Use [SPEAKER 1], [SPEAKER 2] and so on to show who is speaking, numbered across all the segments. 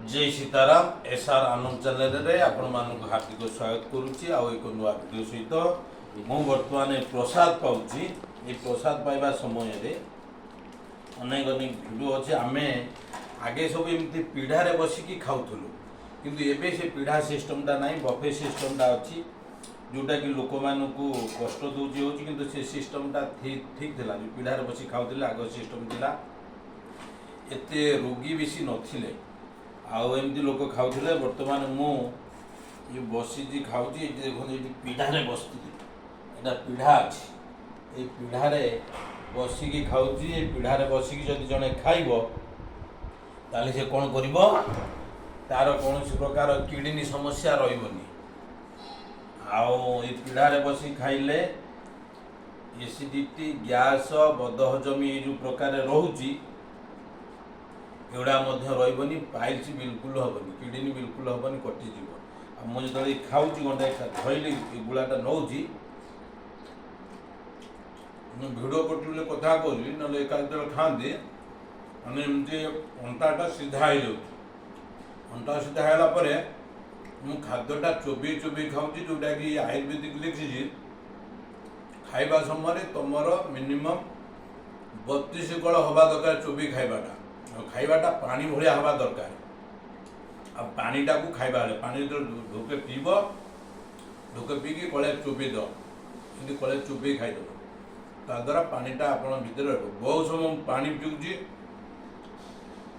[SPEAKER 1] जय सीताराम एसआर आनंद चैनल रे आपण मानक हार्दिक स्वागत करुच्ची एक नुआ वीडियो सहित मु बर्तमान प्रसाद पाऊँगी ये प्रसाद पाइबा समय रे अनेक अनेक वीडियो अच्छे आम आगे सब एमती पीढ़ारे बसिकी खाऊलु किंतु एबे से पीढ़ा सिस्टमटा ना बफे सिस्टमटा अच्छी जोटा कि लोक मानू कष्ट दूची हो किंतु से सिस्टमटा ठीक थिला जो पीढ़ारे बसी खाऊले आग सिस्टम थिला एते रोगी बेसी नथिले आउ एमती लोक खाऊले बर्तमान मु ये बसी खाऊँगी देखो ये पीढ़ारे बसती एटा पीढ़ा अच्छी ये पीढ़ारे बसिकी खाऊँगी ये पीढ़ारे बसिकी जदि जड़े खाइब ताले से कौन करिबो तार कौन प्रकार किडनी समस्या रही ये पीढ़ारे बसी खाइले एसिडिटी गैस बदहजमी ये जो प्रकार रोची एगुड़ा रही पाइल्स बिल्कुल हेनी किडनी बिल्कुल हेनी कटिज मुझे खाऊँ गंडे धरली गुलाटा नौची भिडियो पटे कथा कहली ना एका जो खाती मैंने एमती अंटाटा सीधा हो जाऊँ अंटा सीधा है मु खाद्यटा चोबी चोबी खाऊँ जोटा कि आयुर्वेदिक लिखी खाइबा समय तुम मिनिमम 32 कल हवा दरकार चोबी खाइबाटा खाइबाटा पानी भलिया हवा दरकार आ पानीटा को खाइबा बेले पानी जो ढोके पीब ढोके पीकी कले चोबी दे कले चोबी खाईदेव ताद्वारा पानीटा आप भितर बहुत समय पानी पीऊँगी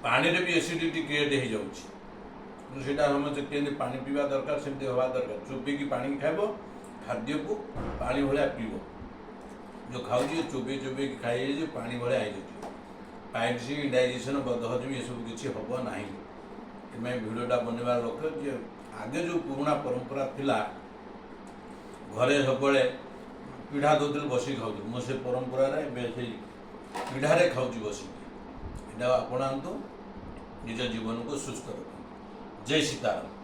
[SPEAKER 1] पानी रे भी एसिडिटी क्रिएट हो जाऊँगी सीटा समझे केमती पानी पीवा दरकार सेमती हवा दरकार चोबी पानी खाइब खाद्य को पानी भलिया पीब जो खाऊँ चोबी चोबी खाई पानी भलिया हो पाइल्स डाइजेशन बदहजमी ये सब किसी हम ना इमें भिडटा बनवार लक्ष्य आगे जो पुराना परंपरा थिला घरे सब पीढ़ा दौले बसिक खाऊ मुझे परंपरा पीढ़ारे खाऊँ बसिक यहाँ आपणातु निज जीवन को सुस्थ रख जय सीताराम।